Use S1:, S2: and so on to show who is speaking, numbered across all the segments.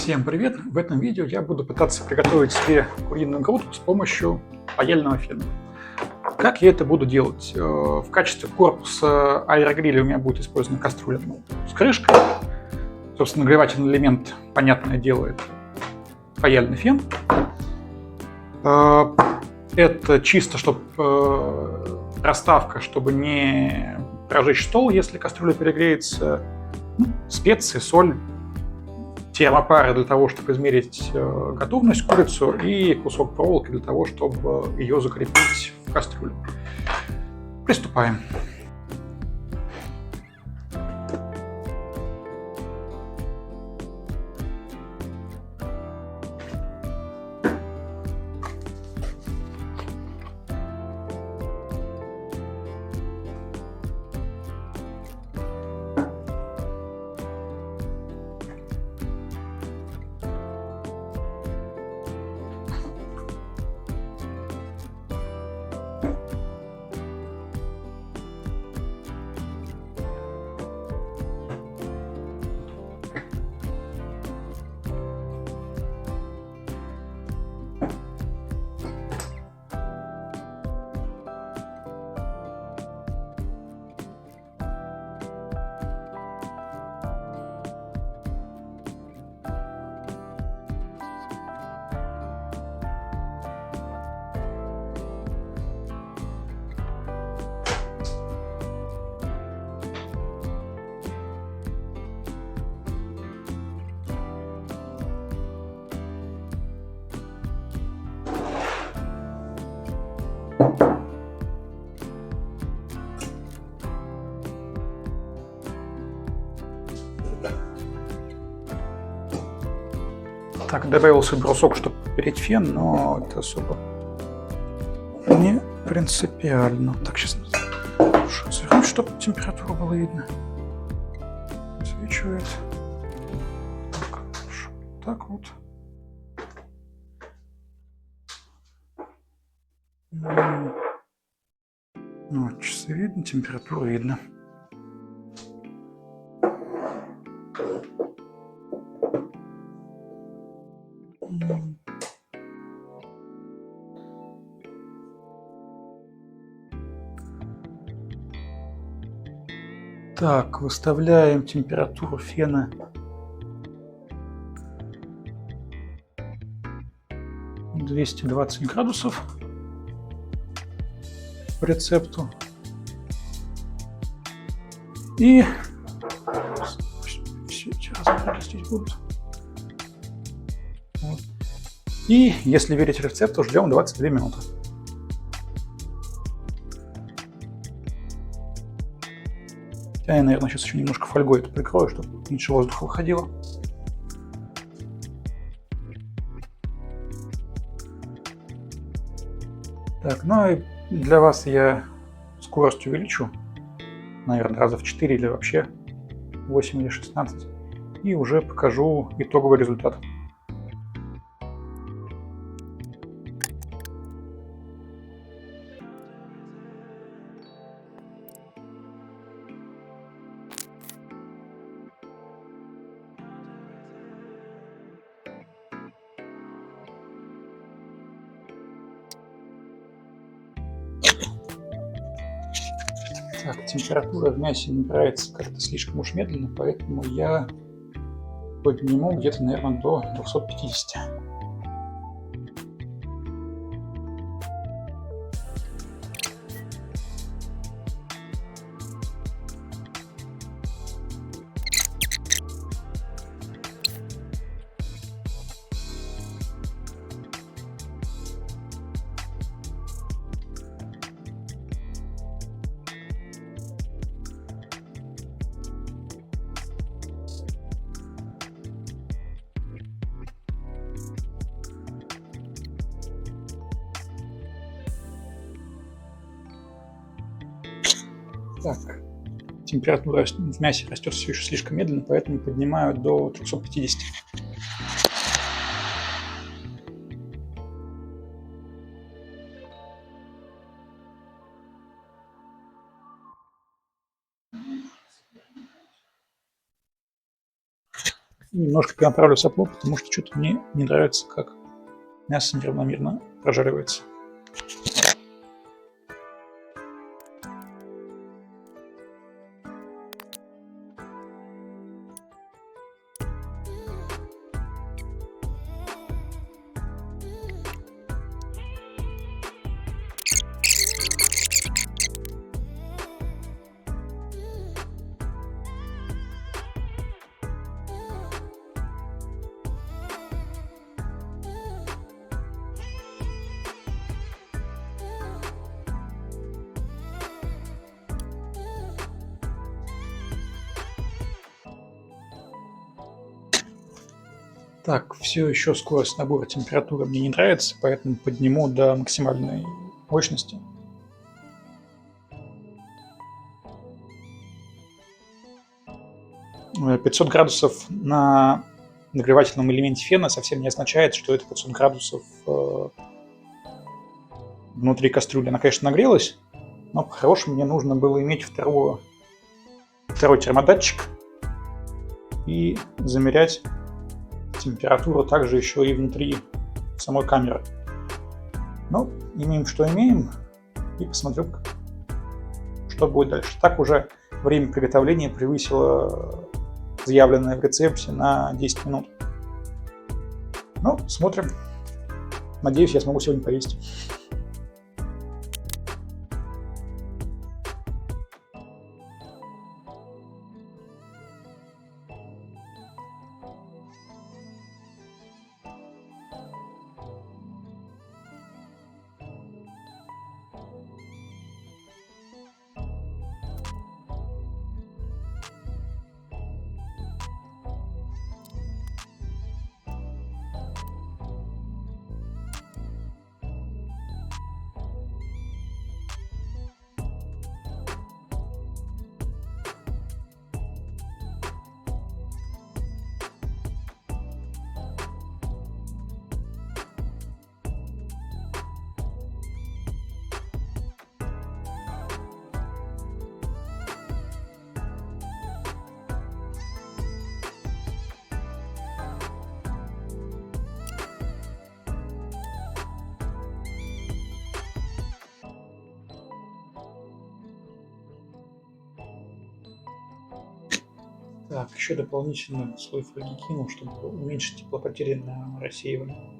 S1: Всем привет! В этом видео я буду пытаться приготовить себе куриную грудку с помощью паяльного фена. Как я это буду делать? В качестве корпуса аэрогриля у меня будет использована кастрюля с крышкой. Собственно, нагревательный элемент, понятное дело, это паяльный фен. Это чисто, чтобы расставка, чтобы не прожечь стол, если кастрюля перегреется. Специи, соль, термопары для того, чтобы измерить готовность курицу, и кусок проволоки для того, чтобы ее закрепить в кастрюле. Приступаем. Так, добавился брусок, чтобы попереть фен, но это особо не принципиально. Так, сейчас свернуть, чтобы температуру было видно. Свечивает. Так вот. Вот, часы видно, температуру видно. Так, выставляем температуру фена 220 градусов по рецепту. И все эти размеры здесь будут. Вот. И, если верить рецепту, ждем 22 минуты. Я, наверное, сейчас еще немножко фольгой это прикрою, чтобы меньше воздуха выходило. Так, ну и для вас я скорость увеличу, наверное, раза в 4 или вообще 8 или 16. И уже покажу итоговый результат. Так, температура в мясе набирается как-то слишком уж медленно, поэтому я подниму где-то, наверное, до 250. Так, температура в мясе растет все еще слишком медленно, поэтому поднимаю до 350. И немножко перенаправлю сопло, потому что что-то мне не нравится, как мясо неравномерно прожаривается. Так, все еще скорость набора температуры мне не нравится, поэтому подниму до максимальной мощности. — 500 градусов на нагревательном элементе фена совсем не означает, что это 500 градусов внутри кастрюли. Она, конечно, нагрелась, но по-хорошему мне нужно было иметь второй термодатчик и замерять температуру также еще и внутри самой камеры. Но имеем, что имеем, и посмотрю, что будет дальше. Так уже время приготовления превысило заявленное в рецепте на 10 минут. Ну, смотрим. Надеюсь, я смогу сегодня поесть. Так, еще дополнительно слой фольги кинул, чтобы уменьшить теплопотери на рассеивание.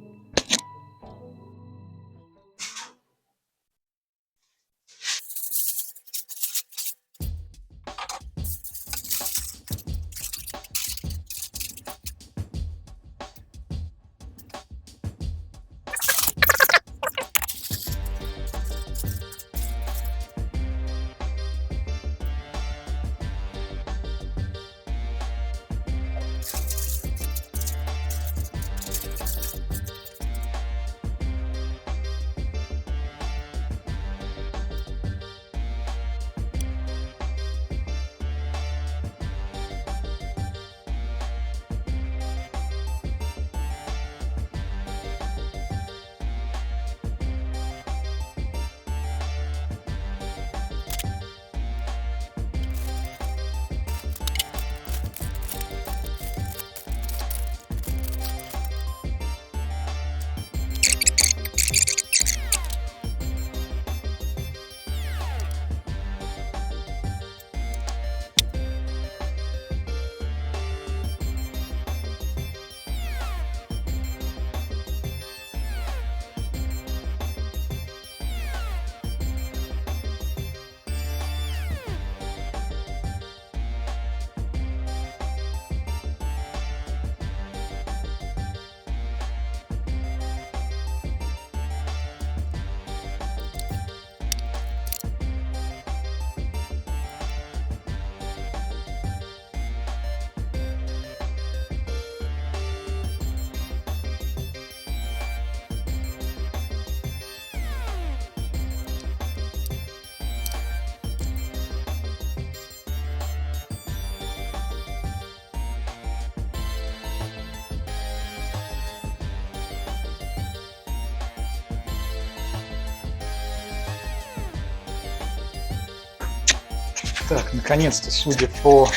S1: Так, наконец-то, судя по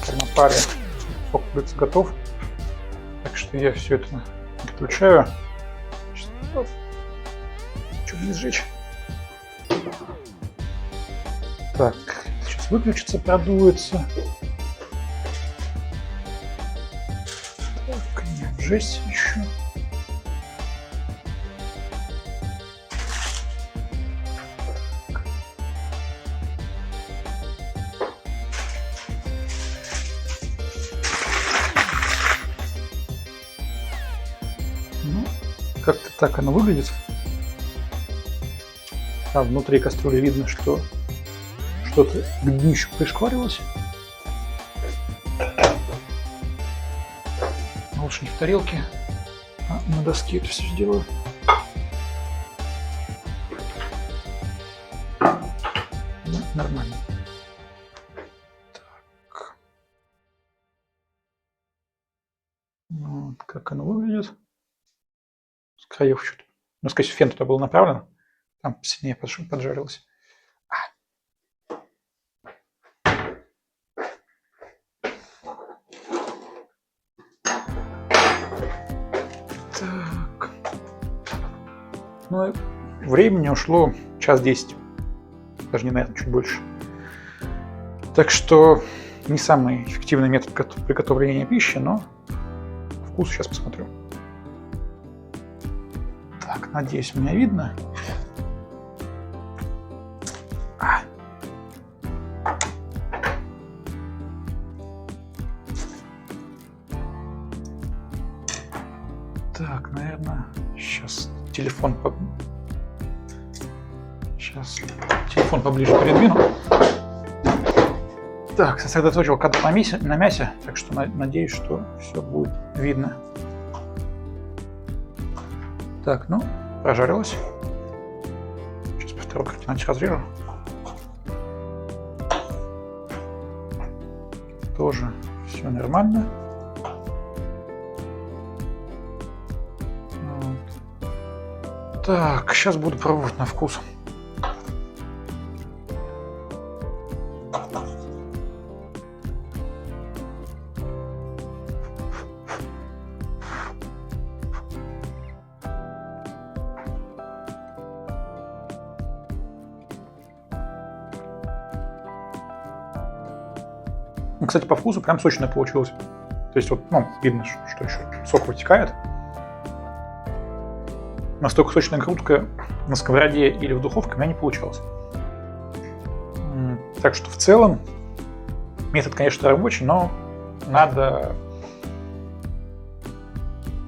S1: термопаре, сок, как говорится, готов. Так что я все это отключаю. Чтобы не сжечь. Так, сейчас выключится, продуется. Так, не обжечься еще. Ну, как-то так оно выглядит. А внутри кастрюли видно, что что-то к днищу пришкварилось. Лучше не в тарелке, а на доске это все сделаю. Да, нормально. Так. Вот как оно выглядит. С краев что-то. Ну, скорее всего, фен туда был направлен. Там сильнее поджарилось. Так. Ну, времени ушло час 10. Даже не, наверное, чуть больше. Так что не самый эффективный метод приготовления пищи, но вкус сейчас посмотрю. Так, надеюсь, меня видно. Так, наверное, сейчас телефон поближе передвину. Так, сосредоточил кадр на мясе, так что надеюсь, что все будет видно. Так, ну, прожарилось. Сейчас по второй координате разрежу. Тоже все нормально. Вот. Так, сейчас буду пробовать на вкус. Ну, кстати, по вкусу прям сочное получилось. То есть вот, ну, видно, что еще сок вытекает. Настолько сочная грудка на сковороде или в духовке у меня не получалось. Так что в целом метод, конечно, рабочий, но надо...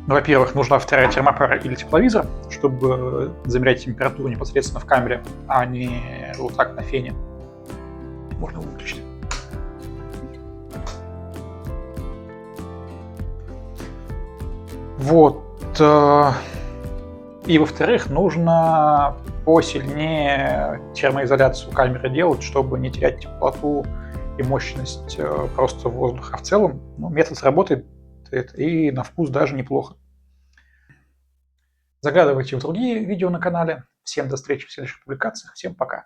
S1: Ну, во-первых, нужна вторая термопара или тепловизор, чтобы замерять температуру непосредственно в камере, а не вот так на фене. Можно выключить. Вот. И во-вторых, нужно посильнее термоизоляцию камеры делать, чтобы не терять теплоту и мощность просто воздуха. А в целом, ну, метод сработает и на вкус даже неплохо. Заглядывайте в другие видео на канале. Всем до встречи в следующих публикациях. Всем пока.